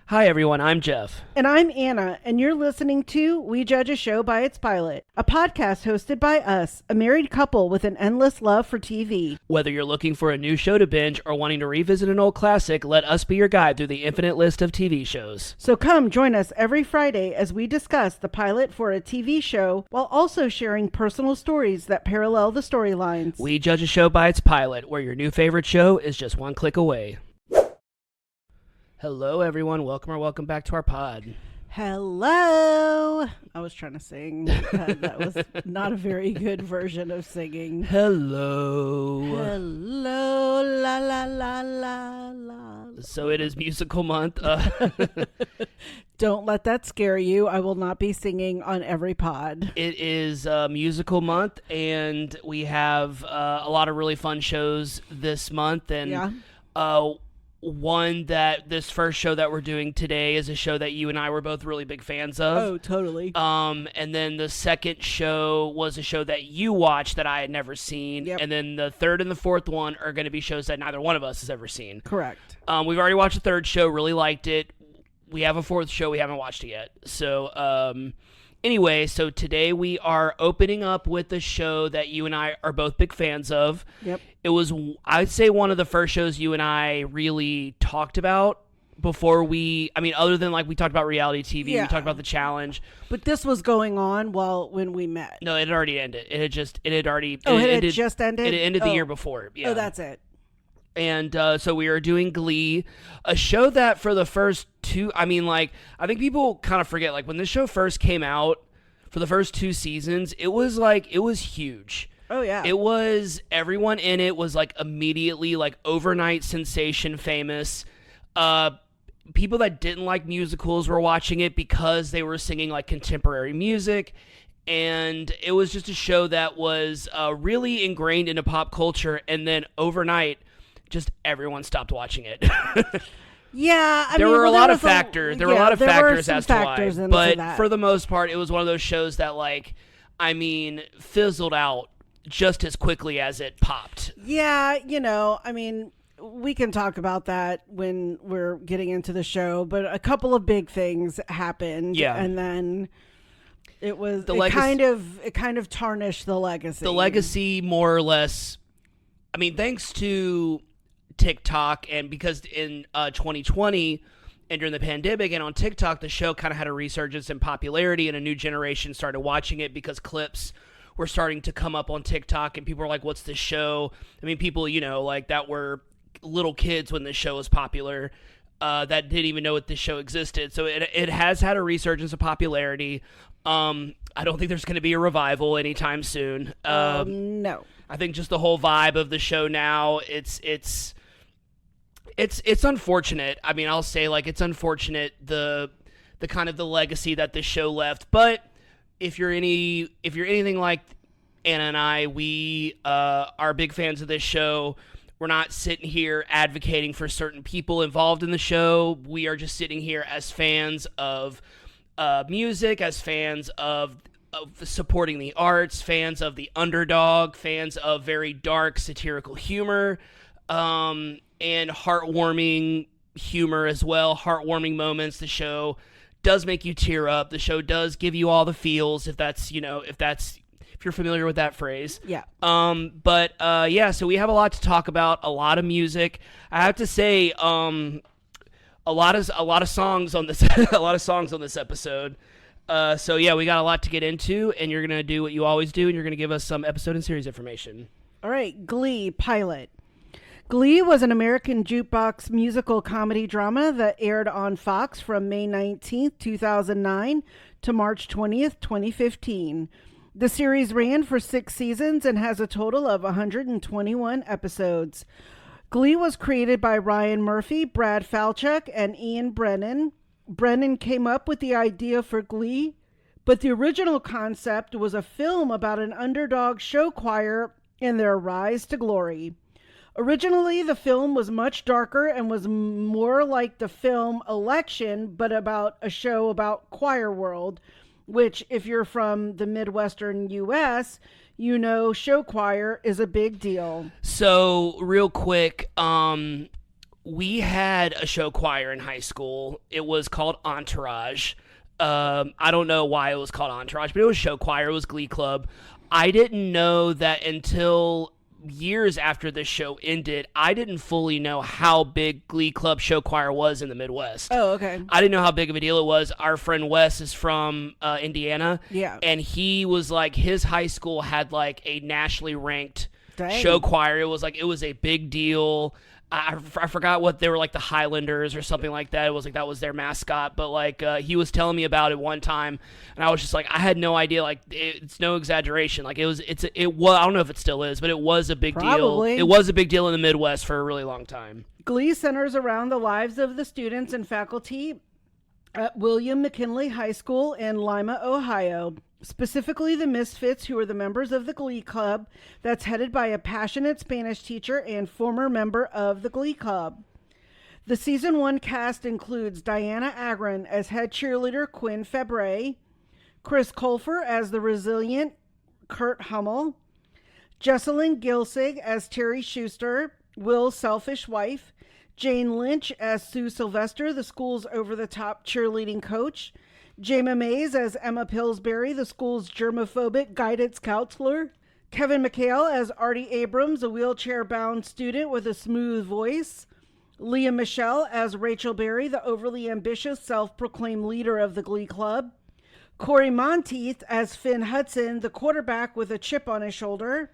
Hi everyone, I'm Jeff. And I'm Anna, and you're listening to We Judge a Show by Its Pilot, a podcast hosted by us, a married couple with an endless love for TV. Whether you're looking for a new show to binge or wanting to revisit an old classic, let us be your guide through the infinite list of TV shows. So come join us every Friday as we discuss the pilot for a TV show while also sharing personal stories that parallel the storylines. We Judge a Show by Its Pilot, where your new favorite show is just one click away. Hello everyone, welcome back to our pod. Hello! I was trying to sing. That was not a very good version of singing. Hello. Hello, la la la la la. So it is musical month. Don't let that scare you. I will not be singing on every pod. It is musical month, and we have a lot of really fun shows this month. And this first show that we're doing today is a show that you and I were both really big fans of. Oh, totally. And then the second show was a show that you watched that I had never seen. Yep. And then the third and the fourth one are going to be shows that neither one of us has ever seen. Correct. We've already watched the third show, really liked it. We have a fourth show, we haven't watched it yet. So, anyway, so today we are opening up with a show that you and I are both big fans of. Yep. It was, I'd say, one of the first shows you and I really talked about before other than like we talked about reality TV, we talked about The Challenge. But this was going on when we met. No, it had already ended. It had just ended. Just ended? It ended the year before. Yeah. Oh, that's it. And so we are doing Glee, a show that for the first two, I think people kind of forget, like when this show first came out, for the first two seasons, it was huge. Oh, yeah. It was, everyone in it was like immediately like overnight sensation famous. People that didn't like musicals were watching it because they were singing like contemporary music. And it was just a show that was really ingrained into pop culture. And then overnight, just everyone stopped watching it. Yeah, there were a lot of factors. There were a lot of factors as to why. But for the most part, it was one of those shows that fizzled out just as quickly as it popped. Yeah, we can talk about that when we're getting into the show, but a couple of big things happened. Yeah. And then kind of tarnished the legacy. The legacy, more or less, thanks to TikTok, and because in 2020 and during the pandemic and on TikTok, the show kind of had a resurgence in popularity and a new generation started watching it because clips were starting to come up on TikTok and people were like, what's this show? People, that were little kids when this show was popular, that didn't even know what this show existed. So it has had a resurgence of popularity. I don't think there's going to be a revival anytime soon. No. I think just the whole vibe of the show now, it's unfortunate. I'll say it's unfortunate the kind of the legacy that this show left. But if you're anything like Anna and I, we are big fans of this show. We're not sitting here advocating for certain people involved in the show. We are just sitting here as fans of music, as fans of supporting the arts, fans of the underdog, fans of very dark satirical humor, and heartwarming humor as well, heartwarming moments. The show does make you tear up. The show does give you all the feels, if you're familiar with that phrase. Yeah. So we have a lot to talk about, a lot of music. I have to say, a lot of songs on this a lot of songs on this episode. We got a lot to get into, and you're going to do what you always do, and you're going to give us some episode and series information. All right, Glee pilot. Glee was an American jukebox musical comedy drama that aired on Fox from May 19th, 2009 to March 20th, 2015. The series ran for 6 seasons and has a total of 121 episodes. Glee was created by Ryan Murphy, Brad Falchuk, and Ian Brennan. Brennan came up with the idea for Glee, but the original concept was a film about an underdog show choir and their rise to glory. Originally, the film was much darker and was more like the film Election, but about a show about choir world, which, if you're from the Midwestern U.S., show choir is a big deal. So, real quick, we had a show choir in high school. It was called Entourage. I don't know why it was called Entourage, but it was show choir. It was Glee Club. I didn't know that until years after this show ended. I didn't fully know how big Glee Club show choir was in the Midwest. Oh, okay. I didn't know how big of a deal it was. Our friend Wes is from Indiana. Yeah. And he was like, his high school had like a nationally ranked Dang. show choir. It was a big deal. I forgot what they were, like the Highlanders or something like that. It was like that was their mascot. But like he was telling me about it one time, and I was just like, I had no idea. Like it's no exaggeration. Like it was. I don't know if it still is, but it was a big Probably. deal. It was a big deal in the Midwest for a really long time. Glee centers around the lives of the students and faculty at William McKinley High School in Lima, Ohio. Specifically the Misfits, who are the members of the Glee Club that's headed by a passionate Spanish teacher and former member of the Glee Club. The season 1 cast includes Diana Agron as head cheerleader Quinn Fabray, Chris Colfer as the resilient Kurt Hummel, Jesselyn Gilsig as Terry Schuster, Will's selfish wife, Jane Lynch as Sue Sylvester, the school's over-the-top cheerleading coach, Jayma Mays as Emma Pillsbury, the school's germophobic guidance counselor, Kevin McHale as Artie Abrams, a wheelchair-bound student with a smooth voice, Leah Michelle as Rachel Berry, the overly ambitious self-proclaimed leader of the Glee Club, Corey Monteith as Finn Hudson, the quarterback with a chip on his shoulder,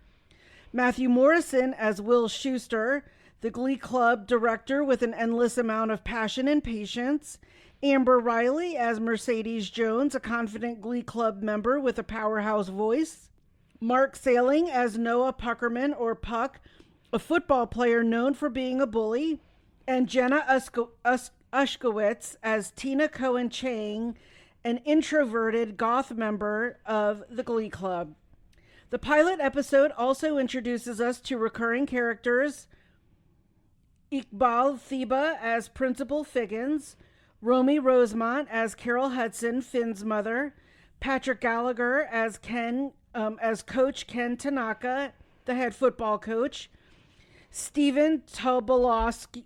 Matthew Morrison as Will Schuster, the Glee Club director with an endless amount of passion and patience, Amber Riley as Mercedes Jones, a confident Glee Club member with a powerhouse voice, Mark Sailing as Noah Puckerman, or Puck, a football player known for being a bully, and Jenna Ushkowitz as Tina Cohen Chang, an introverted goth member of the Glee Club. The pilot episode also introduces us to recurring characters: Iqbal Thiba as Principal Figgins, Romy Rosemont as Carol Hudson, Finn's mother, Patrick Gallagher as Coach Ken Tanaka, the head football coach, Stephen Tobolowsky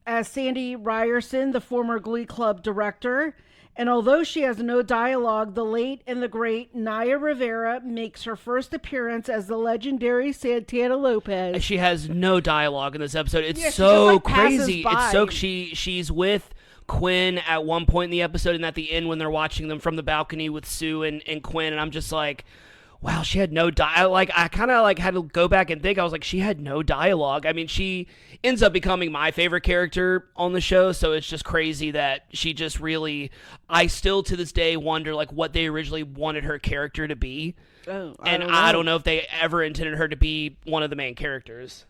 as Sandy Ryerson, the former Glee Club director. And although she has no dialogue, the late and the great Naya Rivera makes her first appearance as the legendary Santana Lopez. She has no dialogue in this episode. It's Yeah, so just, like, crazy. passes by. She's with Quinn at one point in the episode, and at the end when they're watching them from the balcony with Sue and Quinn, and I'm just like, wow, she had no dialogue. Like, I kind of like had to go back and think. I was like, she had no dialogue. I mean, she ends up becoming my favorite character on the show, so it's just crazy that she just really, I still to this day wonder like what they originally wanted her character to be. Oh, I don't know if they ever intended her to be one of the main characters.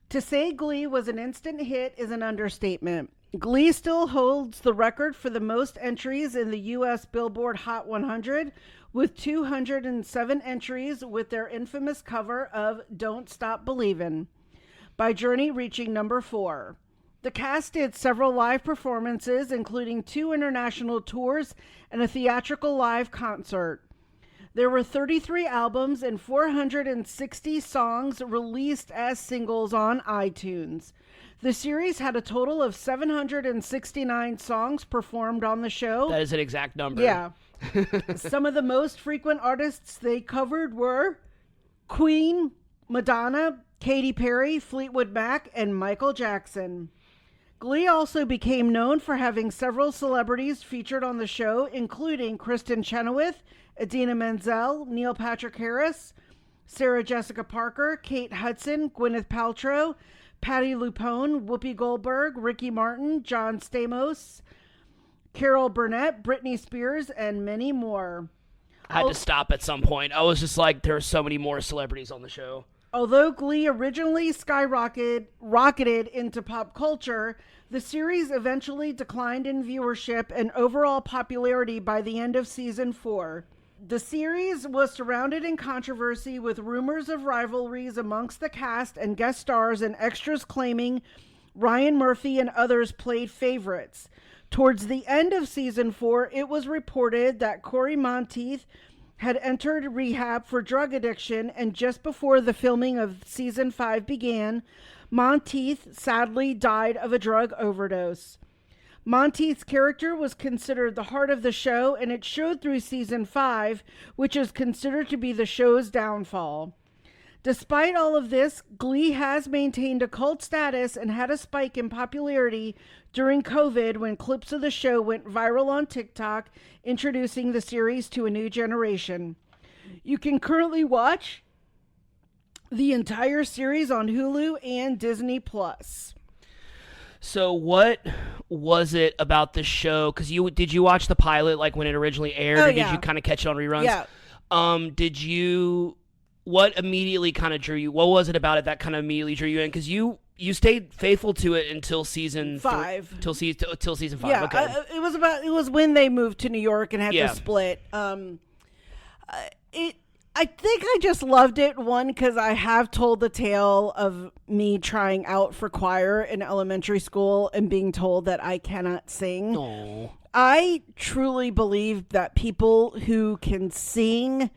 To say Glee was an instant hit is an understatement. Glee still holds the record for the most entries in the U.S. Billboard Hot 100, with 207 entries, with their infamous cover of Don't Stop Believin', by Journey reaching number 4. The cast did several live performances, including 2 international tours and a theatrical live concert. There were 33 albums and 460 songs released as singles on iTunes. The series had a total of 769 songs performed on the show. That is an exact number. Yeah. Some of the most frequent artists they covered were Queen, Madonna, Katy Perry, Fleetwood Mac, and Michael Jackson. Glee also became known for having several celebrities featured on the show, including Kristen Chenoweth, Idina Menzel, Neil Patrick Harris, Sarah Jessica Parker, Kate Hudson, Gwyneth Paltrow, Patti LuPone, Whoopi Goldberg, Ricky Martin, John Stamos, Carol Burnett, Britney Spears, and many more. I had to stop at some point. I was just like, there are so many more celebrities on the show. Although Glee originally rocketed into pop culture, the series eventually declined in viewership and overall popularity by the end of season 4. The series was surrounded in controversy, with rumors of rivalries amongst the cast and guest stars and extras claiming Ryan Murphy and others played favorites. Towards the end of season 4, it was reported that Corey Monteith had entered rehab for drug addiction, and just before the filming of season 5 began, Monteith sadly died of a drug overdose. Monteith's character was considered the heart of the show, and it showed through season 5, which is considered to be the show's downfall. Despite all of this, Glee has maintained a cult status and had a spike in popularity during COVID when clips of the show went viral on TikTok, introducing the series to a new generation. You can currently watch the entire series on Hulu and Disney Plus. So what was it about the show? Because did you watch the pilot like when it originally aired, or did you kind of catch it on reruns? Yeah. What immediately kind of drew you? What was it about it that kind of immediately drew you in? Because you stayed faithful to it until season 5. Till season 5. Yeah, okay. It was when they moved to New York and had to split. I think I just loved it, one, because I have told the tale of me trying out for choir in elementary school and being told that I cannot sing. Aww. I truly believe that people who can sing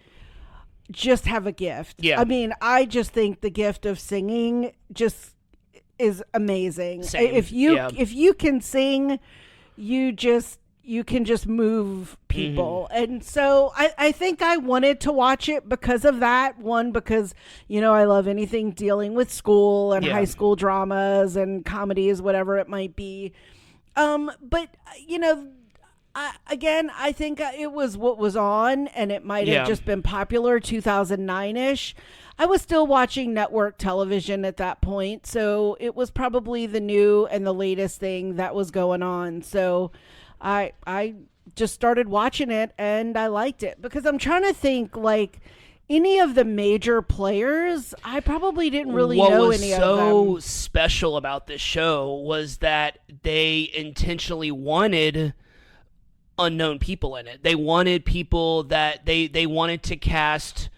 just have a gift. Yeah. I mean, I just think the gift of singing just is amazing. Same. If you can sing, you can just move people. Mm-hmm. And so I think I wanted to watch it because of that. One, because, I love anything dealing with school and high school dramas and comedies, whatever it might be. But, I think it was what was on, and it might have just been popular 2009-ish. I was still watching network television at that point, so it was probably the new and the latest thing that was going on. So I just started watching it, and I liked it, because I'm trying to think, like, any of the major players, I probably didn't really know any of them. What was so special about this show was that they intentionally wanted unknown people in it. They wanted people that they wanted to cast,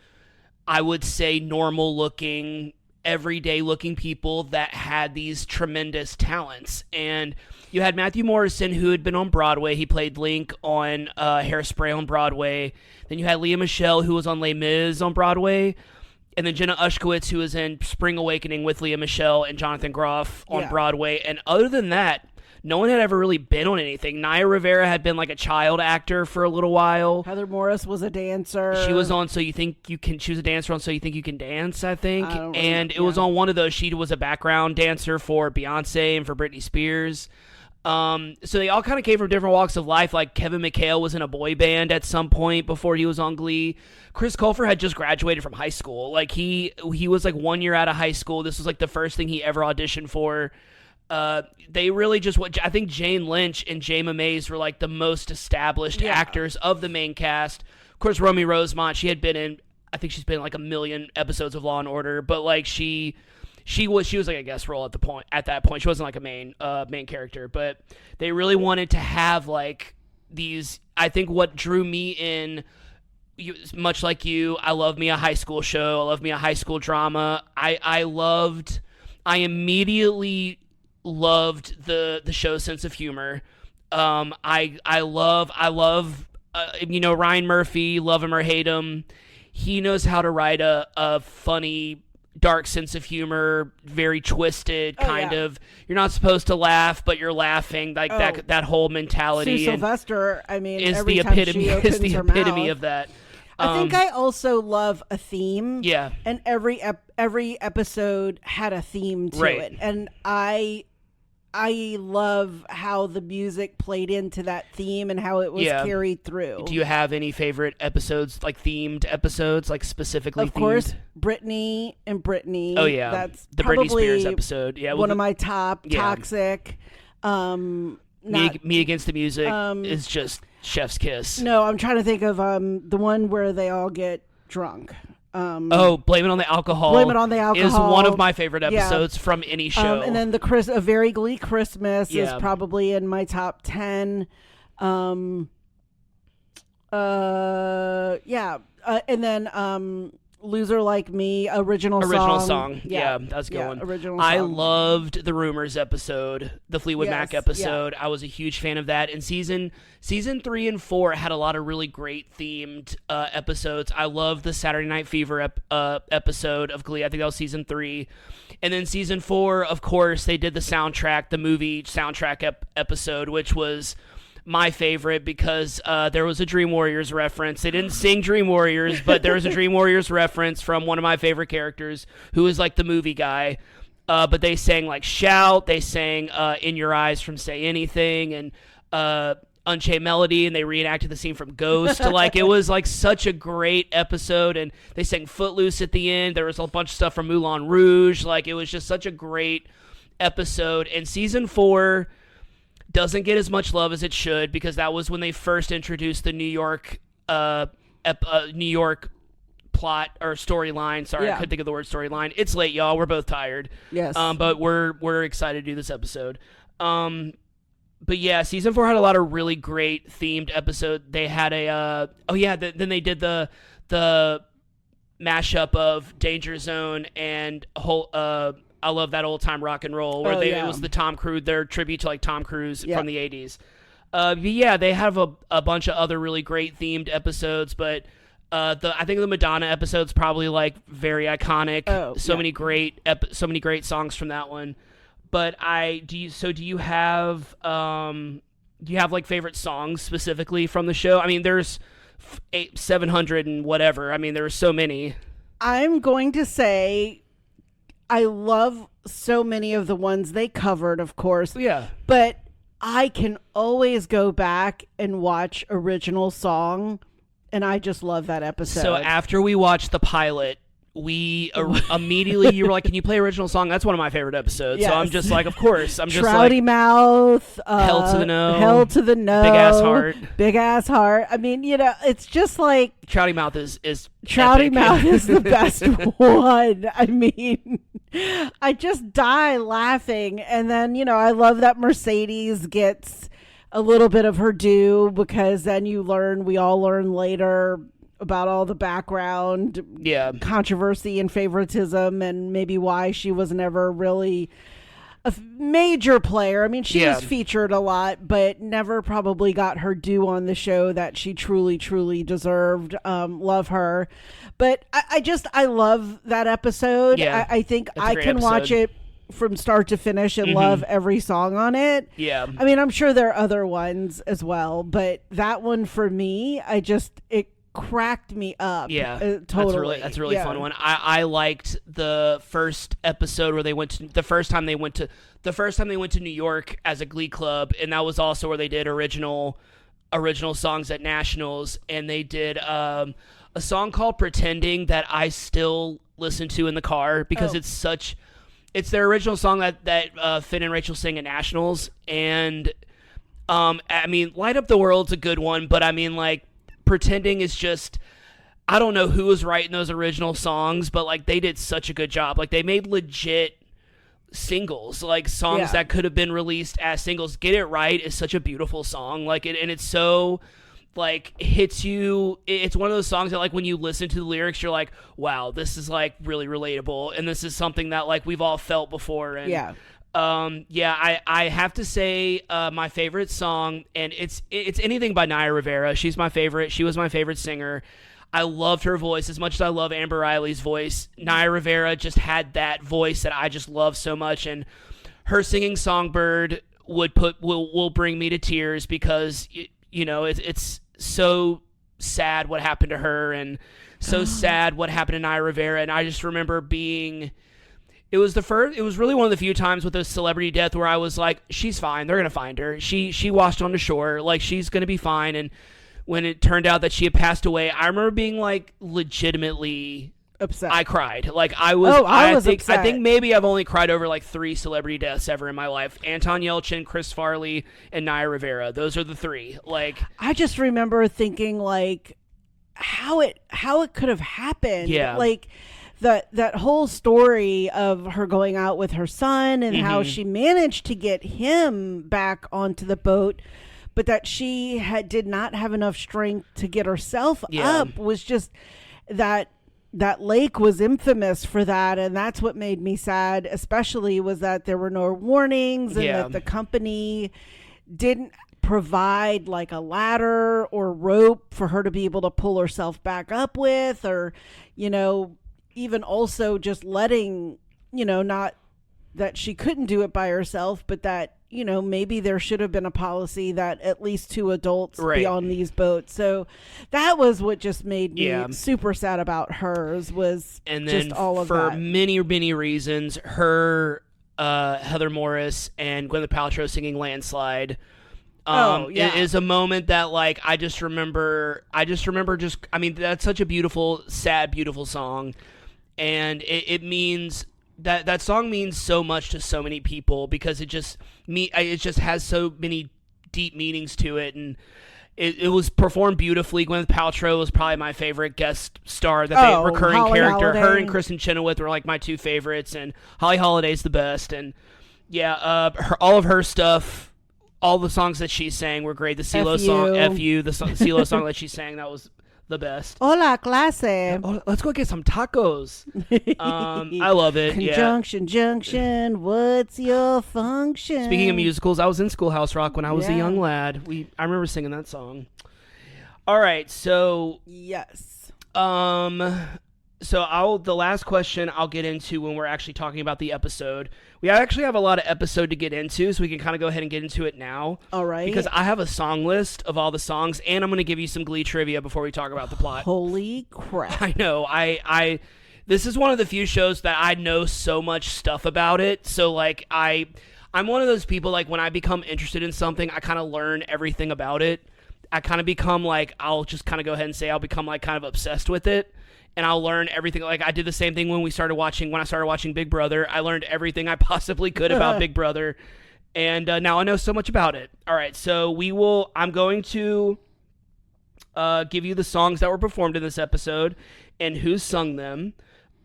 I would say, normal looking, everyday looking people that had these tremendous talents. And you had Matthew Morrison, who had been on Broadway. He played Link on Hairspray on Broadway. Then you had Leah Michele, who was on Les Mis on Broadway. And then Jenna Ushkowitz, who was in Spring Awakening with Leah Michele and Jonathan Groff on Broadway. And other than that, no one had ever really been on anything. Naya Rivera had been like a child actor for a little while. Heather Morris was a dancer. She was on So You Think You Can. She was a dancer on So You Think You Can Dance, I think. It was on one of those. She was a background dancer for Beyonce and for Britney Spears. So they all kind of came from different walks of life. Like Kevin McHale was in a boy band at some point before he was on Glee. Chris Colfer had just graduated from high school. Like he was like 1 year out of high school. This was like the first thing he ever auditioned for. They really just I think Jane Lynch and Jayma Mays were like the most established actors of the main cast. Of course, Romy Rosemont, she's been in like a million episodes of Law and Order, but like she was like a guest role at that point. She wasn't like a main character, but they really wanted to have like these. I think what drew me in, much like you, I love me a high school show. I love me a high school drama. I immediately loved the show's sense of humor. I love Ryan Murphy, love him or hate him. He knows how to write a funny, dark sense of humor, very twisted kind of. You're not supposed to laugh, but you're laughing. Like that whole mentality. Sue Sylvester, I mean, is every the time epitome she opens her epitome mouth. of that. I think I also love a theme. Yeah. And every episode had a theme to it, and I love how the music played into that theme and how it was carried through. Do you have any favorite episodes, like themed episodes, like specifically themed? Of course, Britney and Britney. Oh, yeah. That's the probably Britney Spears episode. Yeah, one of my top. Yeah. Toxic. Me Against the Music is just chef's kiss. No, I'm trying to think of the one where they all get drunk. Blame It on the Alcohol. Blame It on the Alcohol is one of my favorite episodes from any show. And then A Very Glee Christmas is probably in my top 10. And then Loser Like Me, original song. Yeah, that's a good one. Original I song. loved the Rumors episode, the Fleetwood Mac episode. Yeah. I was a huge fan of that. And season 3 and 4 had a lot of really great themed episodes. I loved the Saturday Night Fever episode of Glee. I think that was season 3. And then season 4, of course, they did the soundtrack, the movie soundtrack episode, which was my favorite because there was a Dream Warriors reference. They didn't sing Dream Warriors, but there was a Dream Warriors reference from one of my favorite characters who is like the movie guy. But they sang like Shout, they sang In Your Eyes from Say Anything, and Unchained Melody, and they reenacted the scene from Ghost. Like, it was like such a great episode, and they sang Footloose at the end. There was a bunch of stuff from Moulin Rouge. Like, it was just such a great episode. And season 4 doesn't get as much love as it should because that was when they first introduced the New York plot or storyline. Sorry, I couldn't think of the word storyline. It's late, y'all. We're both tired. Yes. But we're excited to do this episode. But yeah, season 4 had a lot of really great themed episodes. They had then they did the mashup of Danger Zone and I Love That Old Time Rock and Roll, where it was the Tom Cruise, their tribute to like Tom Cruise from the 80s. But yeah, they have a bunch of other really great themed episodes, but I think the Madonna episode's probably like very iconic. So many great songs from that one. But do you have like favorite songs specifically from the show? I mean, there's 700 and whatever. I mean, there are so many. I'm going to say I love so many of the ones they covered, of course. Yeah. But I can always go back and watch original song, and I just love that episode. So after we watched the pilot, we immediately, you were like, can you play original song? That's one of my favorite episodes. Yes. So I'm just like, of course. I'm just Trouty like, Mouth. Hell to the No. Hell to the No. Big Ass Heart. Big Ass Heart. I mean, it's just like. Trouty Mouth is Trouty epic. Mouth is the best one. I mean, I just die laughing. And then, I love that Mercedes gets a little bit of her due because then we all learn later about all the background controversy and favoritism and maybe why she was never really a major player. I mean, she was featured a lot, but never probably got her due on the show that she truly, truly deserved. Love her. But I love that episode. Yeah, I think I can watch it from start to finish and love every song on it. Yeah. I mean, I'm sure there are other ones as well, but that one for me, it cracked me up. Yeah, totally. That's a really fun one. I liked the first episode where they the first time they went to New York as a Glee club, and that was also where they did original songs at Nationals, and they did a song called "Pretending" that I still listen to in the car because it's their original song that Finn and Rachel sing at Nationals, and I mean, "Light Up the World's" a good one, but I mean, like, Pretending is just, I don't know who was writing those original songs, but like they did such a good job. Like, they made legit singles, like songs that could have been released as singles. Get It Right is such a beautiful song, like and it's so like hits you. It's one of those songs that like when you listen to the lyrics, you're like, wow, this is like really relatable, and this is something that like we've all felt before. And I have to say my favorite song, and it's anything by Naya Rivera. She's my favorite. She was my favorite singer. I loved her voice as much as I love Amber Riley's voice. Naya Rivera just had that voice that I just love so much, and her singing Songbird will bring me to tears because it's so sad what happened to her, and so sad what happened to Naya Rivera. And I just remember it was really one of the few times with a celebrity death where I was like, she's fine. They're going to find her. She washed on the shore. Like, she's going to be fine. And when it turned out that she had passed away, I remember being like legitimately upset. I cried. Like, I was upset. I think maybe I've only cried over like 3 celebrity deaths ever in my life. Anton Yelchin, Chris Farley, and Naya Rivera. Those are the 3. Like, I just remember thinking like how it could have happened. Yeah. Like, that whole story of her going out with her son and how she managed to get him back onto the boat, but that she did not have enough strength to get herself up was just that that lake was infamous for that, and that's what made me sad, especially was that there were no warnings, and that the company didn't provide like a ladder or rope for her to be able to pull herself back up with, or, you know, even also just letting, you know, not that she couldn't do it by herself, but that, you know, maybe there should have been a policy that at least 2 adults be on these boats. So that was what just made me super sad about hers, was and just then all of for that. many reasons, her, Heather Morris and Gwyneth Paltrow singing Landslide. It is a moment that, like, I remember I mean, that's such a beautiful, sad, beautiful song. And it means that song means so much to so many people, because it just has so many deep meanings to it. And it was performed beautifully. Gwyneth Paltrow was probably my favorite guest star, recurring Holly character. Holiday. Her and Kristen Chenoweth were like my 2 favorites, and Holly Holiday's the best. And all of her stuff, all the songs that she sang were great. The CeeLo song, F You, the CeeLo song that she sang, that was the best. Hola, clase. Oh, let's go get some tacos. I love it. Conjunction, junction, what's your function? Speaking of musicals, I was in Schoolhouse Rock when I was a young lad. I remember singing that song. All right, so yes. So the last question I'll get into when we're actually talking about the episode. We actually have a lot of episode to get into, so we can kind of go ahead and get into it now. All right. Because I have a song list of all the songs, and I'm going to give you some Glee trivia before we talk about the plot. Holy crap. I know. This is one of the few shows that I know so much stuff about it. So, like, I'm one of those people, like, when I become interested in something, I kind of learn everything about it. I kind of become, like, I'll just kind of go ahead and say I'll become, like, kind of obsessed with it. And I'll learn everything. Like, I did the same thing when I started watching Big Brother. I learned everything I possibly could about Big Brother. And now I know so much about it. All right, so I'm going to give you the songs that were performed in this episode and who sung them.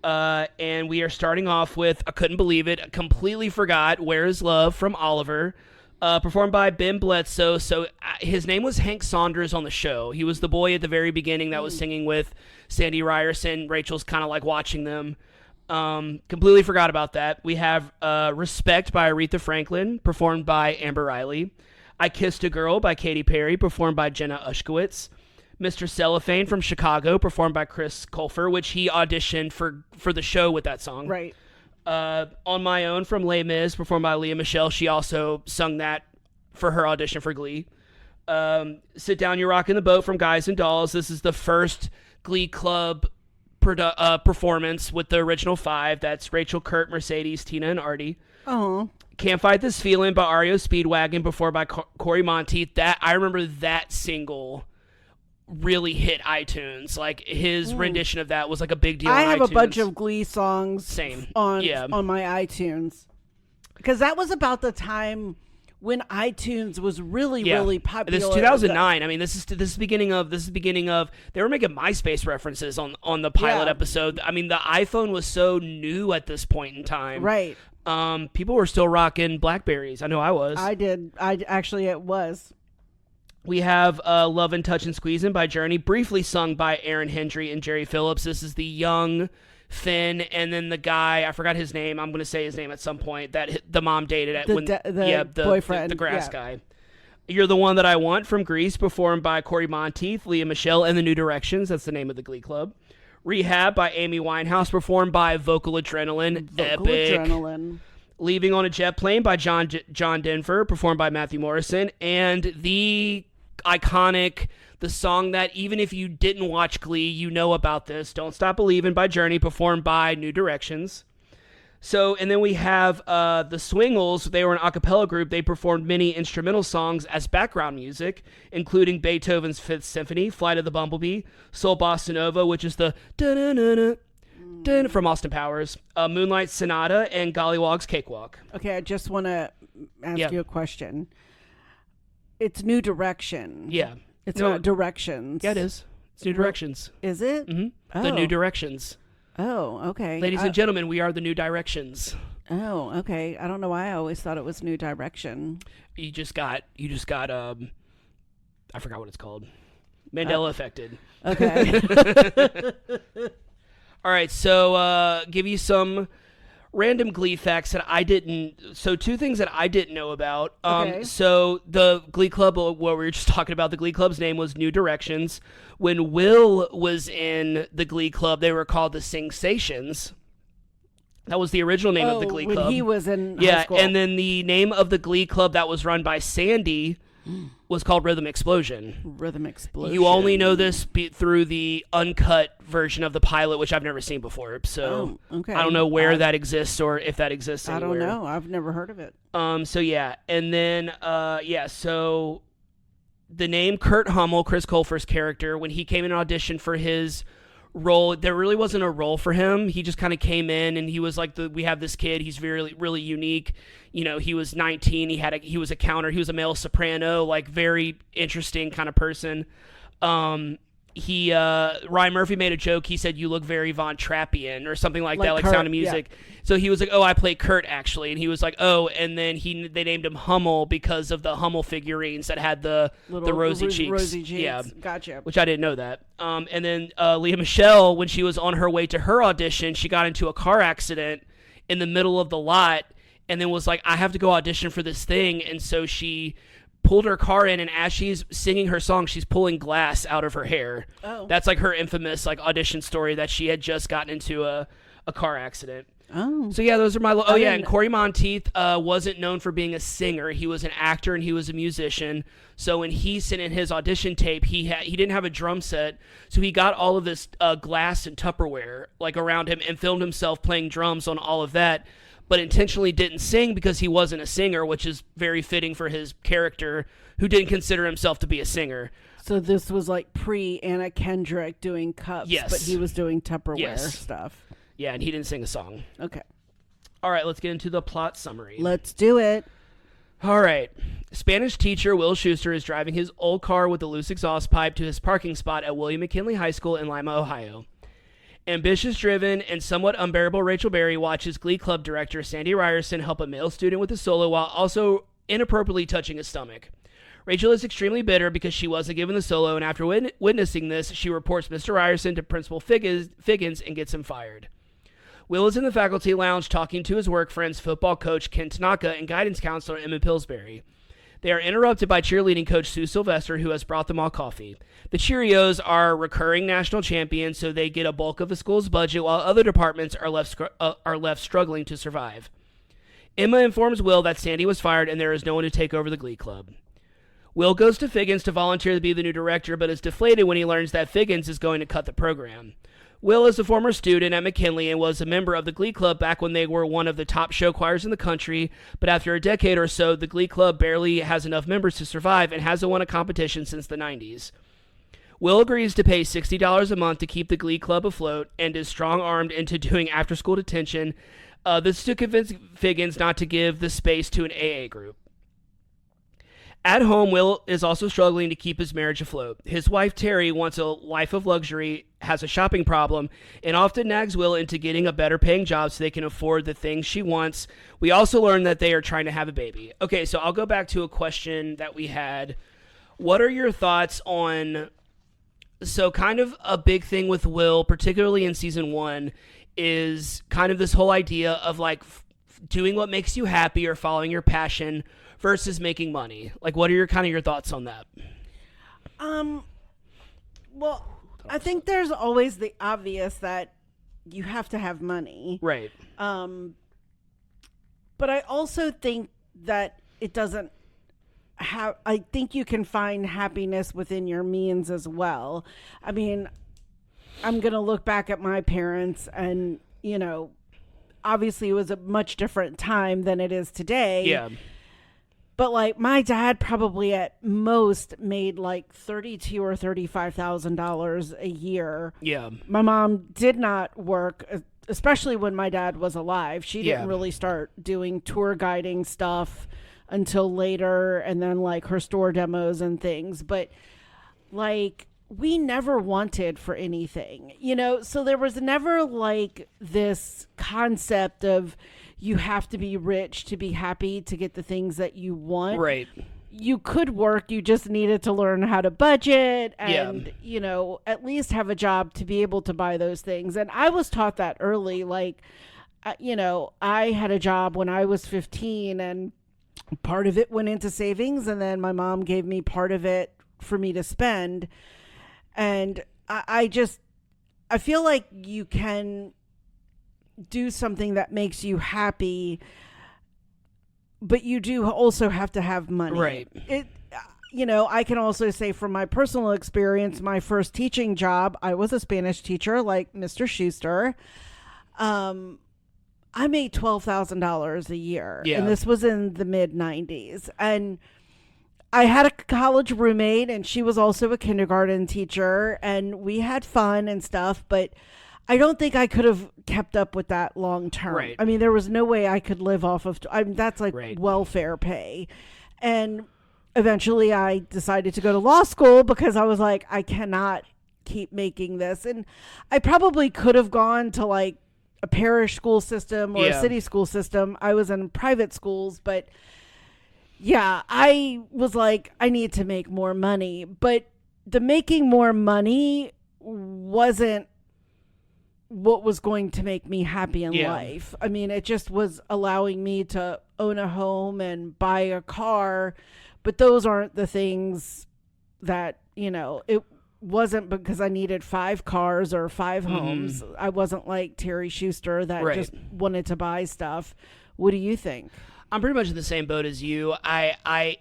And we are starting off with, I couldn't believe it, I completely forgot, Where Is Love from Oliver. Performed by Ben Bledsoe. So his name was Hank Saunders on the show. He was the boy at the very beginning that was singing with Sandy Ryerson. Rachel's kind of like watching them. Completely forgot about that. We have Respect by Aretha Franklin, performed by Amber Riley. I Kissed a Girl by Katy Perry, performed by Jenna Ushkowitz. Mr. Cellophane from Chicago, performed by Chris Colfer, which he auditioned for the show with that song. Right. On My Own from Les Mis, performed by Leah Michele. She also sung that for her audition for Glee. Sit Down, You're Rockin' the Boat from Guys and Dolls. This is the first Glee Club performance with the original 5. That's Rachel, Kurt, Mercedes, Tina, and Artie. Oh. Can't Fight This Feeling by REO Speedwagon, performed by Corey Monteith. I remember that single really hit iTunes. Like, his rendition of that was like a big deal. I on have iTunes. a bunch of Glee songs on my iTunes, because that was about the time when iTunes was really popular. This is 2009. I mean, this is beginning of they were making MySpace references on the pilot episode. I mean, the iPhone was so new at this point in time. Right. People were still rocking Blackberries. I know I was. I did. It was. We have Love and Touch and Squeezin' by Journey, briefly sung by Aaron Hendry and Jerry Phillips. This is the young Finn, and then the guy, I forgot his name. I'm going to say his name at some point, that the mom dated at the boyfriend. The grass guy. You're the One That I Want from Grease, performed by Corey Monteith, Leah Michele, and the New Directions. That's the name of the Glee Club. Rehab by Amy Winehouse, performed by Vocal Adrenaline. Epic. Leaving on a Jet Plane by John Denver, performed by Matthew Morrison. And the iconic, the song that even if you didn't watch Glee, you know about this, Don't Stop Believin' by Journey, performed by New Directions. So, and then we have the Swingles. They were an a cappella group. They performed many instrumental songs as background music, including Beethoven's Fifth Symphony, Flight of the Bumblebee, Soul Bossa Nova, which is the da-na-na-na from Austin Powers, Moonlight Sonata, and Gollywog's Cakewalk. Okay, I just want to ask you a question. It's New Direction. Yeah. It's not Directions. Yeah, it is. It's New Directions. Is it? Mm-hmm. Oh. The New Directions. Oh, okay. Ladies and gentlemen, we are the New Directions. Oh, okay. I don't know why I always thought it was New Direction. You just got I forgot what it's called. Mandela affected. Okay. All right, so give you some random Glee facts that I didn't. So two things that I didn't know about. Okay. So the Glee Club, what we were just talking about, the Glee Club's name was New Directions. When Will was in the Glee Club, they were called the Singsations. That was the original name of the Glee Club. When he was in high school. And then the name of the Glee Club that was run by Sandy was called Rhythm Explosion. Rhythm Explosion. You only know this through the uncut version of the pilot, which I've never seen before. So okay. I don't know where that exists or if that exists anywhere. I don't know. I've never heard of it. So yeah, and then so the name Kurt Hummel, Chris Colfer's character, when he came in audition for his role, there really wasn't a role for him. He just kind of came in and he was like, we have this kid, he's really, really unique. You know, he was 19, he was a counter, he was a male soprano, like very interesting kind of person. Ryan Murphy made a joke. He said, "You look very Von Trappian," or something like that, like Kurt, Sound of Music. Yeah. So he was like, "Oh, I play Kurt actually," and he was like, "Oh," and then they named him Hummel because of the Hummel figurines that had the rosy cheeks. Rosy cheeks. Yeah, Gotcha. Which I didn't know that. And then Leah Michele, when she was on her way to her audition, she got into a car accident in the middle of the lot, and then was like, "I have to go audition for this thing," and so she pulled her car in, and as she's singing her song, she's pulling glass out of her hair. Oh. That's like her infamous like audition story, that she had just gotten into a car accident. Oh. So yeah, those are my... and Corey Monteith wasn't known for being a singer. He was an actor and he was a musician. So when he sent in his audition tape, he didn't have a drum set, so he got all of this glass and Tupperware like around him and filmed himself playing drums on all of that, but intentionally didn't sing because he wasn't a singer, which is very fitting for his character, who didn't consider himself to be a singer. So this was like pre-Anna Kendrick doing cups, yes, but he was doing Tupperware stuff. Yeah, and he didn't sing a song. Okay. All right, let's get into the plot summary. Let's do it. All right. Spanish teacher Will Schuester is driving his old car with a loose exhaust pipe to his parking spot at William McKinley High School in Lima, Ohio. Ambitious-driven and somewhat unbearable Rachel Berry watches Glee Club director Sandy Ryerson help a male student with a solo while also inappropriately touching his stomach. Rachel is extremely bitter because she wasn't given the solo, and after witnessing this, she reports Mr. Ryerson to Principal Figgins and gets him fired. Will is in the faculty lounge talking to his work friends, football coach Ken Tanaka and guidance counselor Emma Pillsbury. They are interrupted by cheerleading coach Sue Sylvester, who has brought them all coffee. The Cheerios are recurring national champions, so they get a bulk of the school's budget, while other departments are left struggling to survive. Emma informs Will that Sandy was fired and there is no one to take over the Glee Club. Will goes to Figgins to volunteer to be the new director, but is deflated when he learns that Figgins is going to cut the program. Will is a former student at McKinley and was a member of the Glee Club back when they were one of the top show choirs in the country, but after a decade or so, the Glee Club barely has enough members to survive and hasn't won a competition since the 90s. Will agrees to pay $60 a month to keep the Glee Club afloat and is strong-armed into doing after-school detention. This is to convince Figgins not to give the space to an AA group. At home, Will is also struggling to keep his marriage afloat. His wife, Terry, wants a life of luxury, has a shopping problem, and often nags Will into getting a better paying job so they can afford the things she wants. We also learn that they are trying to have a baby. Okay, so I'll go back to a question that we had. What are your thoughts on... So kind of a big thing with Will, particularly in season 1, is kind of this whole idea of like doing what makes you happy or following your passion versus making money. Like, what are your thoughts on that? Well, I think there's always the obvious that you have to have money. Right. But I also think that it doesn't have, I think you can find happiness within your means as well. I mean, I'm going to look back at my parents and, you know, obviously it was a much different time than it is today. Yeah. But like my dad probably at most made like $32,000 or $35,000 a year. Yeah. My mom did not work, especially when my dad was alive. She didn't really start doing tour guiding stuff until later, and then like her store demos and things. But like we never wanted for anything, you know? So there was never like this concept of you have to be rich to be happy to get the things that you want. Right. you could work, you just needed to learn how to budget and, at least have a job to be able to buy those things. And I was taught that early. Like, I had a job when I was 15 and part of it went into savings. And then my mom gave me part of it for me to spend. And I feel like you can do something that makes you happy, but you do also have to have money. Right. I can also say from my personal experience, my first teaching job, I was a Spanish teacher like Mr. Schuster. I made $12,000 a year. Yeah. And this was in the mid 90s. And I had a college roommate and she was also a kindergarten teacher and we had fun and stuff, but I don't think I could have kept up with that long term. Right. I mean, there was no way I could live off of, that's like Right. welfare pay. And eventually I decided to go to law school because I was like, I cannot keep making this. And I probably could have gone to like a parish school system or a city school system. I was in private schools, but yeah, I was like, I need to make more money. But the making more money wasn't what was going to make me happy in life. I mean, it just was allowing me to own a home and buy a car. But those aren't the things that, it wasn't because I needed 5 cars or 5 homes. I wasn't like Terry Schuster that just wanted to buy stuff. What do you think? I'm pretty much in the same boat as you. I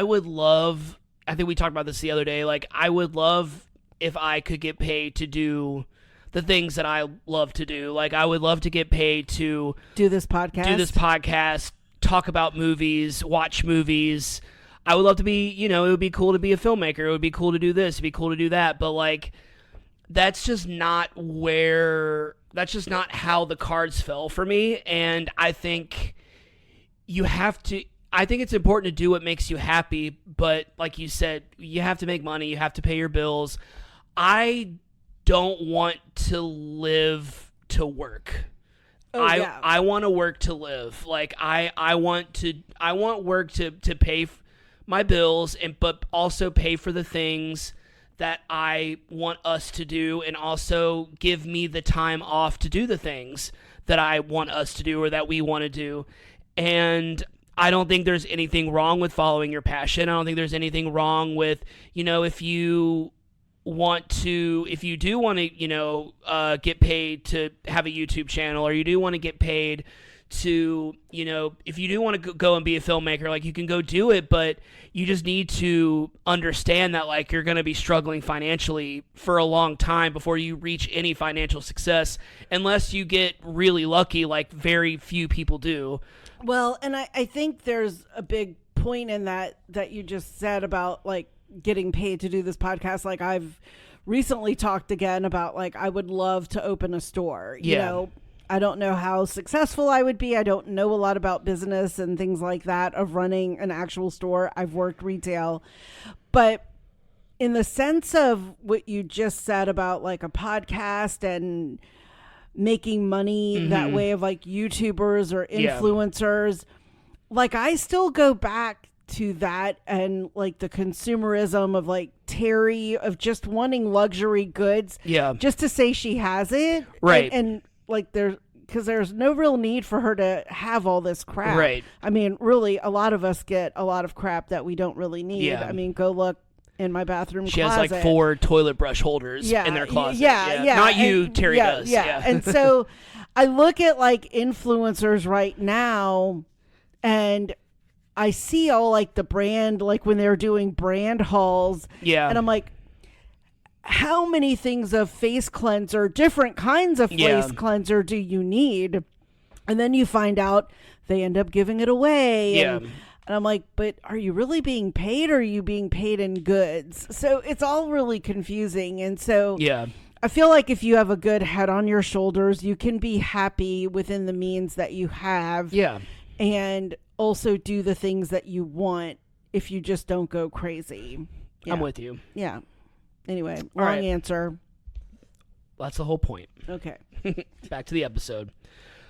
would love, I think we talked about this the other day, like I would love if I could get paid to do the things that I love to do. Like I would love to get paid to do this podcast, talk about movies, watch movies. I would love to be, it would be cool to be a filmmaker. It would be cool to do this. It'd be cool to do that. But like, that's just not how the cards fell for me. And I think I think it's important to do what makes you happy. But like you said, you have to make money. You have to pay your bills. I don't want to live to work. I want to work to live. Like I want work to pay my bills but also pay for the things that I want us to do and also give me the time off to do the things that I want us to do or that we want to do. And I don't think there's anything wrong with following your passion. I don't think there's anything wrong with, if you do want to, get paid to have a YouTube channel, or you do want to get paid to, if you do want to go and be a filmmaker, like you can go do it, but you just need to understand that like you're going to be struggling financially for a long time before you reach any financial success, unless you get really lucky, like very few people do. Well, and I think there's a big point in that you just said about like getting paid to do this podcast. Like I've recently talked again about like I would love to open a store. I don't know how successful I would be. I don't know a lot about business and things like that of running an actual store. I've worked retail. But in the sense of what you just said about like a podcast and making money that way of like YouTubers or influencers, like I still go back to that and like the consumerism of like Terry of just wanting luxury goods just to say she has it, right? And like there's no real need for her to have all this crap, right? I mean, really, a lot of us get a lot of crap that we don't really need. I mean, go look in my bathroom she closet. Has like 4 toilet brush holders in their closet. Not you, Terry does. And so I look at like influencers right now and I see all like the brand, like when they're doing brand hauls. And I'm like, how many things of face cleanser, different kinds of face cleanser do you need? And then you find out they end up giving it away. And I'm like, but are you really being paid or are you being paid in goods? So it's all really confusing. And so I feel like if you have a good head on your shoulders, you can be happy within the means that you have. And also do the things that you want if you just don't go crazy. I'm with you. Anyway, long answer. That's the whole point. Okay. Back to the episode.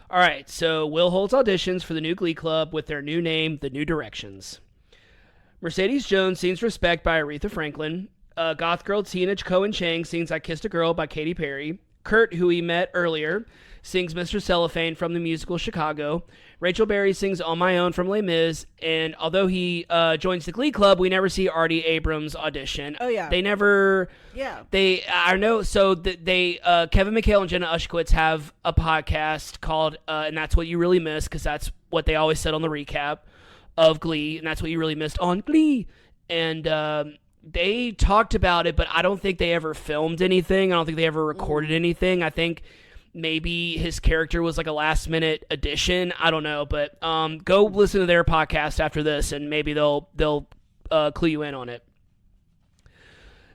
All right, so Will holds auditions for the new Glee Club with their new name, The New Directions. Mercedes Jones sings Respect by Aretha Franklin. Goth girl Tina Cohen Chang sings I Kissed a Girl by Katy Perry. Kurt, who we met earlier, sings Mr. Cellophane from the musical Chicago. Rachel Berry sings On My Own from Les Mis. And although he joins the Glee Club, we never see Artie Abrams audition. Oh, yeah. They never... Yeah. I know, so Kevin McHale and Jenna Ushkowitz have a podcast called And That's What You Really Missed, because that's what they always said on the recap of Glee, and that's what you really missed on Glee. And they talked about it, but I don't think they ever filmed anything. I don't think they ever recorded anything. I think maybe his character was like a last-minute addition. I don't know, but go listen to their podcast after this, and maybe they'll clue you in on it.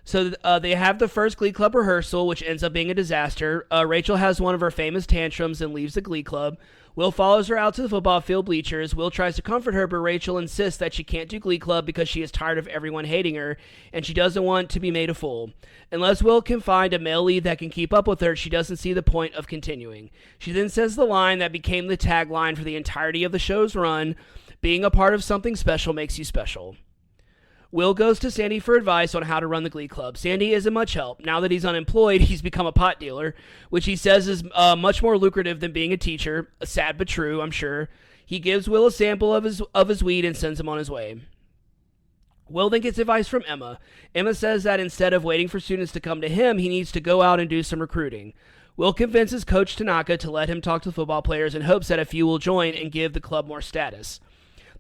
So they have the first Glee Club rehearsal, which ends up being a disaster. Rachel has one of her famous tantrums and leaves the Glee Club. Will follows her out to the football field bleachers. Will tries to comfort her, but Rachel insists that she can't do Glee Club because she is tired of everyone hating her, and she doesn't want to be made a fool. Unless Will can find a male lead that can keep up with her, she doesn't see the point of continuing. She then says the line that became the tagline for the entirety of the show's run, being a part of something special makes you special. Will goes to Sandy for advice on how to run the Glee Club. Sandy isn't much help. Now that he's unemployed, he's become a pot dealer, which he says is much more lucrative than being a teacher. Sad but true, I'm sure. He gives Will a sample of his weed and sends him on his way. Will then gets advice from Emma. Emma says that instead of waiting for students to come to him, he needs to go out and do some recruiting. Will convinces Coach Tanaka to let him talk to football players in hopes that a few will join and give the club more status.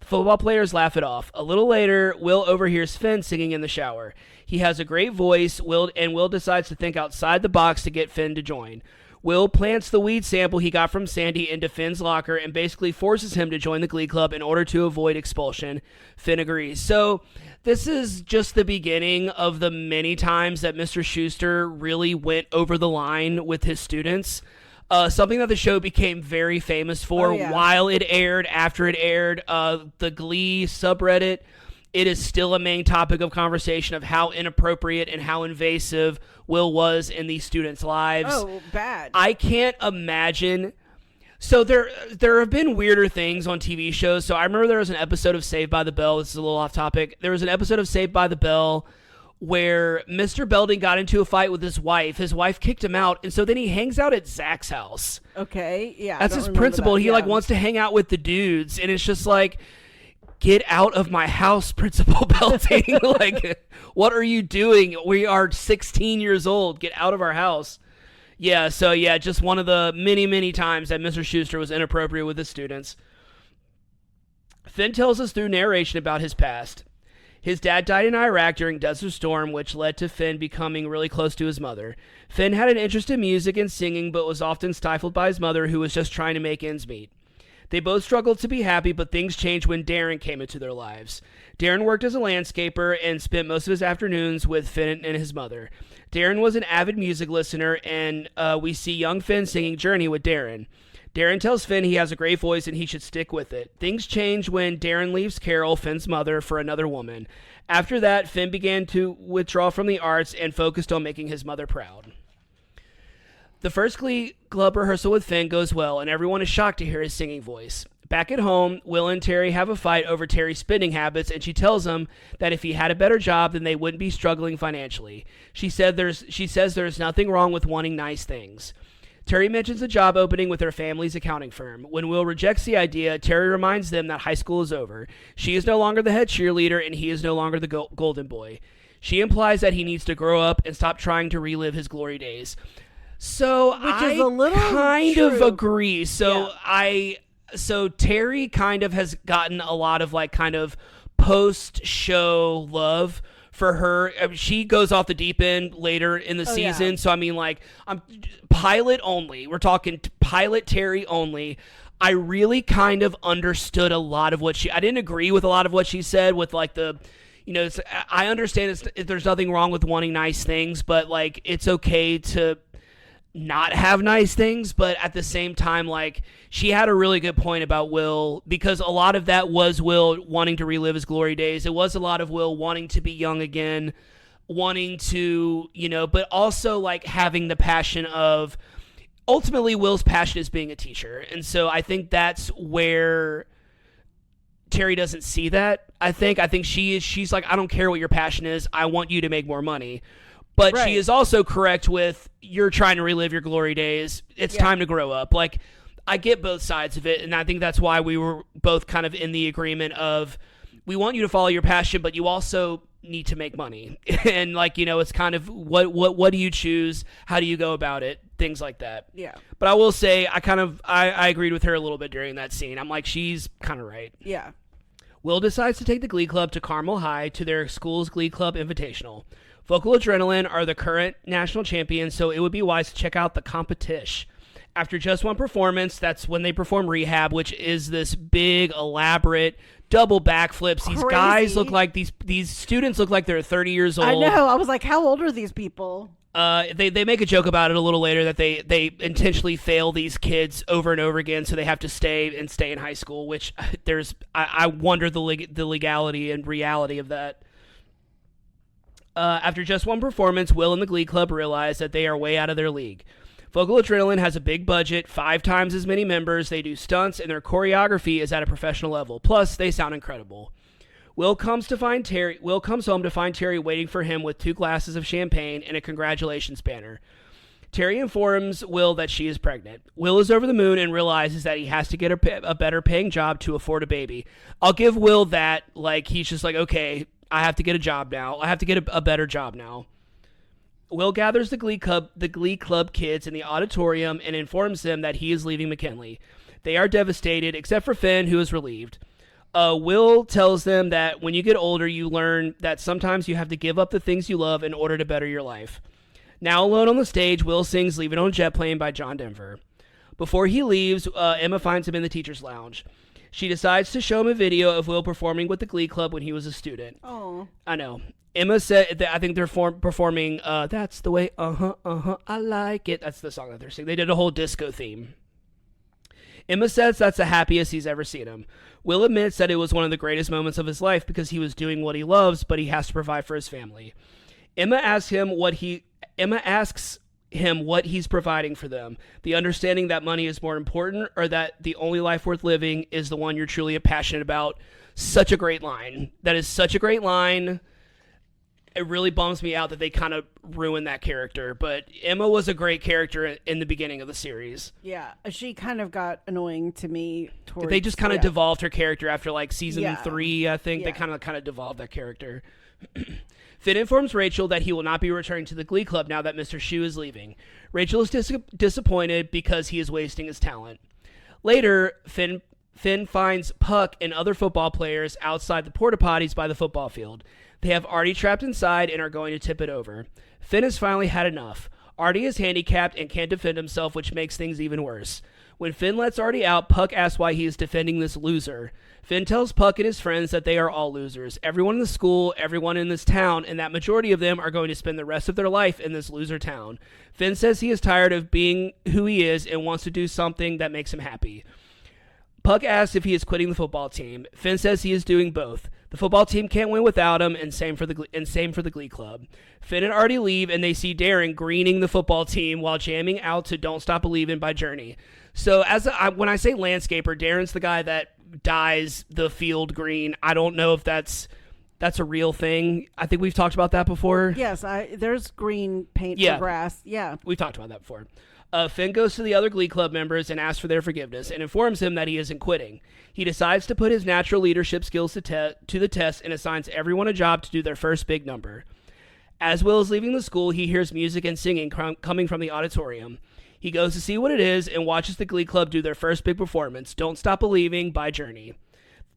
The football players laugh it off. A little later, Will overhears Finn singing in the shower. He has a great voice, Will decides to think outside the box to get Finn to join. Will plants the weed sample he got from Sandy into Finn's locker and basically forces him to join the Glee Club in order to avoid expulsion. Finn agrees. So this is just the beginning of the many times that Mr. Schuester really went over the line with his students. Something that the show became very famous for while it aired, after it aired. The Glee subreddit, it is still a main topic of conversation of how inappropriate and how invasive Will was in these students' lives. Oh, bad. I can't imagine. So there have been weirder things on TV shows. So I remember there was an episode of Saved by the Bell. This is a little off topic. There was an episode of Saved by the Bell where Mr. Belding got into a fight with his wife. His wife kicked him out, and so then he hangs out at Zach's house. Okay, yeah. That's his principal. He wants to hang out with the dudes, and it's just like, get out of my house, Principal Belding. Like, what are you doing? We are 16 years old. Get out of our house. Yeah, so yeah, just one of the many, many times that Mr. Schuester was inappropriate with his students. Finn tells us through narration about his past. His dad died in Iraq during Desert Storm, which led to Finn becoming really close to his mother. Finn had an interest in music and singing, but was often stifled by his mother, who was just trying to make ends meet. They both struggled to be happy, but things changed when Darren came into their lives. Darren worked as a landscaper and spent most of his afternoons with Finn and his mother. Darren was an avid music listener, and we see young Finn singing Journey with Darren. Darren tells Finn he has a great voice and he should stick with it. Things change when Darren leaves Carol, Finn's mother, for another woman. After that, Finn began to withdraw from the arts and focused on making his mother proud. The first Glee Club rehearsal with Finn goes well, and everyone is shocked to hear his singing voice. Back at home, Will and Terry have a fight over Terry's spending habits, and she tells him that if he had a better job, then they wouldn't be struggling financially. She says there's nothing wrong with wanting nice things. Terry mentions a job opening with her family's accounting firm. When Will rejects the idea, Terry reminds them that high school is over. She is no longer the head cheerleader, and he is no longer the golden boy. She implies that he needs to grow up and stop trying to relive his glory days. So I kind of agree. So Terry kind of has gotten a lot of like kind of post-show love for her. I mean, she goes off the deep end later in the season. Yeah. So, I mean, like, I'm pilot only. We're talking pilot Terry only. I really kind of understood a lot of what I didn't agree with a lot of what she said with, like, I understand there's nothing wrong with wanting nice things, but, like, it's okay to not have nice things, but at the same time, like, she had a really good point about Will, because a lot of that was Will wanting to relive his glory days. It was a lot of Will wanting to be young again, wanting to, but also like having the passion of, ultimately Will's passion is being a teacher. And so I think that's where Terry doesn't see that. I think she's like, I don't care what your passion is. I want you to make more money. But Right. she is also correct with, you're trying to relive your glory days. It's time to grow up. Like, I get both sides of it, and I think that's why we were both kind of in the agreement of, we want you to follow your passion, but you also need to make money. And like, it's kind of what do you choose? How do you go about it? Things like that. Yeah. But I will say, I agreed with her a little bit during that scene. I'm like, she's kind of right. Yeah. Will decides to take the Glee Club to Carmel High to their school's Glee Club Invitational. Vocal Adrenaline are the current national champions, so it would be wise to check out the competition. After just one performance, that's when they perform Rehab, which is this big, elaborate, double backflips. These guys look like, these students look like they're 30 years old. I know. I was like, how old are these people? They make a joke about it a little later that they intentionally fail these kids over and over again, so they have to stay in high school, which I wonder the legality and reality of that. After just one performance, Will and the Glee Club realize that they are way out of their league. Vocal Adrenaline has a big budget, 5 times as many members, they do stunts, and their choreography is at a professional level. Plus, they sound incredible. Will comes home to find Terry waiting for him with 2 glasses of champagne and a congratulations banner. Terry informs Will that she is pregnant. Will is over the moon and realizes that he has to get a better paying job to afford a baby. I'll give Will that, like, he's just like, okay, I have to get a job now. I have to get a better job now. Will gathers the Glee Club kids in the auditorium and informs them that he is leaving McKinley. They are devastated, except for Finn, who is relieved. Will tells them that when you get older, you learn that sometimes you have to give up the things you love in order to better your life. Now alone on the stage, Will sings Leaving on a Jet Plane by John Denver. Before he leaves, Emma finds him in the teacher's lounge. She decides to show him a video of Will performing with the Glee Club when he was a student. Oh, I know. Emma said that I think they're performing That's the Way, I Like It. That's the song that they're singing. They did a whole disco theme. Emma says that's the happiest he's ever seen him. Will admits that it was one of the greatest moments of his life because he was doing what he loves, but he has to provide for his family. Emma asks him what he's providing for them. The understanding that money is more important, or that the only life worth living is the one you're truly passionate about. Such a great line. That is such a great line. It really bums me out that they kind of ruined that character, but Emma was a great character in the beginning of the series. yeah. She kind of got annoying to me. They just kind of devolved her character after like season 3, I think. Yeah. They kind of devolved that character. Finn informs Rachel that he will not be returning to the Glee Club now that Mr. Shu is leaving. Rachel is disappointed because he is wasting his talent. Later, Finn finds Puck and other football players outside the porta potties by the football field. They have Artie trapped inside and are going to tip it over. Finn has finally had enough. Artie is handicapped and can't defend himself, which makes things even worse. When Finn lets Artie out, Puck asks why he is defending this loser. Finn tells Puck and his friends that they are all losers. Everyone in the school, everyone in this town, and that majority of them are going to spend the rest of their life in this loser town. Finn says he is tired of being who he is and wants to do something that makes him happy. Puck asks if he is quitting the football team. Finn says he is doing both. The football team can't win without him, and same for the Glee Club. Finn and Artie leave, and they see Darren greening the football team while jamming out to "Don't Stop Believin'" by Journey. So when I say landscaper, Darren's the guy that dyes the field green. I don't know if that's a real thing. I think we've talked about that before. Yes, there's green paint for grass. Yeah. We've talked about that before. Finn goes to the other Glee Club members and asks for their forgiveness and informs him that he isn't quitting. He decides to put his natural leadership skills to the test and assigns everyone a job to do their first big number. As Will is leaving the school, he hears music and singing coming from the auditorium. He goes to see what it is and watches the Glee Club do their first big performance, "Don't Stop Believing" by Journey.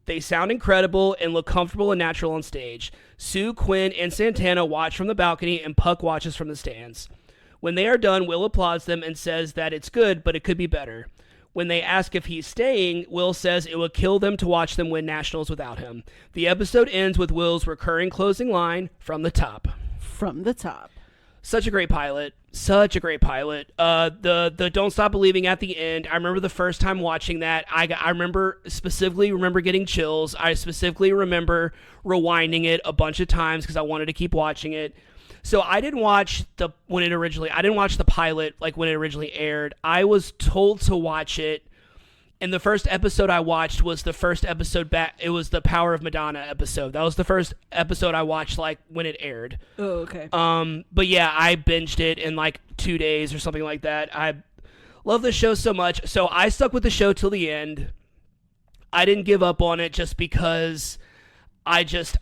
They sound incredible and look comfortable and natural on stage. Sue, Quinn, and Santana watch from the balcony, and Puck watches from the stands. When they are done, Will applauds them and says that it's good, but it could be better. When they ask if he's staying, Will says it would kill them to watch them win nationals without him. The episode ends with Will's recurring closing line, "From the top." From the top. Such a great pilot. Such a great pilot. The "Don't Stop Believing" at the end. I remember the first time watching that. I specifically remember getting chills. I specifically remember rewinding it a bunch of times because I wanted to keep watching it. So I didn't watch the pilot like when it originally aired. I was told to watch it And the first episode I watched was the first episode back. It was the Power of Madonna episode. That was the first episode I watched, like, when it aired. Oh, okay. But yeah, I binged it in like 2 days or something like that. I love the show so much. So I stuck with the show till the end. I didn't give up on it just because I just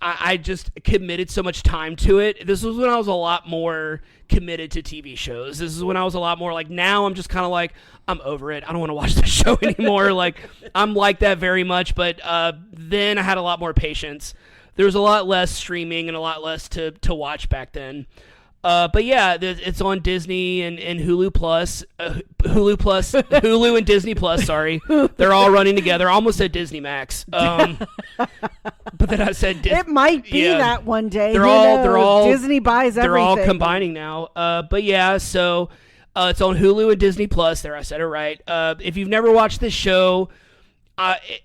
committed so much time to it. This was when I was a lot more committed to TV shows. This is when I was a lot more like, now I'm just kind of like, I'm over it. I don't want to watch the show anymore. Like, I'm like that very much. But then I had a lot more patience. There was a lot less streaming and a lot less to watch back then. But yeah, it's on Disney and Hulu Plus, Hulu and Disney Plus. Sorry, they're all running together. I almost said Disney Max, but then I said it might be that one day. They're all Disney buys everything. They're all combining now. But yeah, so it's on Hulu and Disney Plus. There, I said it right. If you've never watched this show.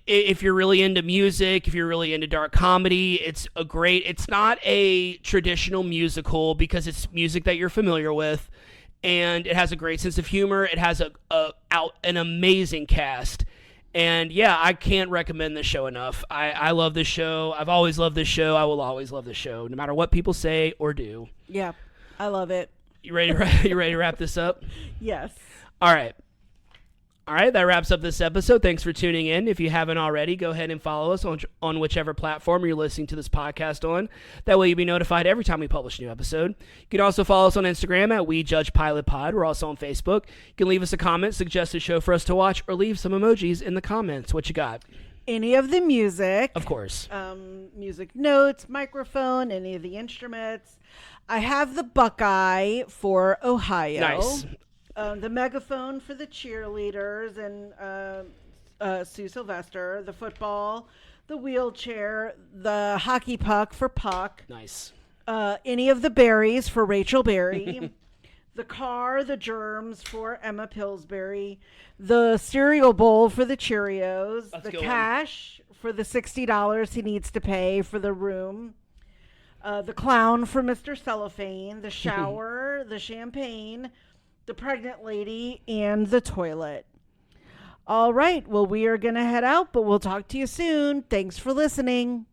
If you're really into music, if you're really into dark comedy, it's not a traditional musical because it's music that you're familiar with, and it has a great sense of humor. It has an amazing cast, and yeah, I can't recommend this show enough. I love this show. I've always loved this show. I will always love this show, no matter what people say or do. Yeah, I love it. You ready to wrap this up? Yes. All right, that wraps up this episode. Thanks for tuning in. If you haven't already, go ahead and follow us on whichever platform you're listening to this podcast on. That way you'll be notified every time we publish a new episode. You can also follow us on Instagram at WeJudgePilotPod. We're also on Facebook. You can leave us a comment, suggest a show for us to watch, or leave some emojis in the comments. What you got? Any of the music. Of course. Music notes, microphone, any of the instruments. I have the Buckeye for Ohio. Nice. The megaphone for the cheerleaders and Sue Sylvester, the football, the wheelchair, the hockey puck for Puck. Nice. Any of the berries for Rachel Berry, the car, the germs for Emma Pillsbury, the cereal bowl for the Cheerios, the cash for the $60 he needs to pay for the room, the clown for Mr. Cellophane, the shower, the champagne, the pregnant lady, and the toilet. All right. Well, we are going to head out, but we'll talk to you soon. Thanks for listening.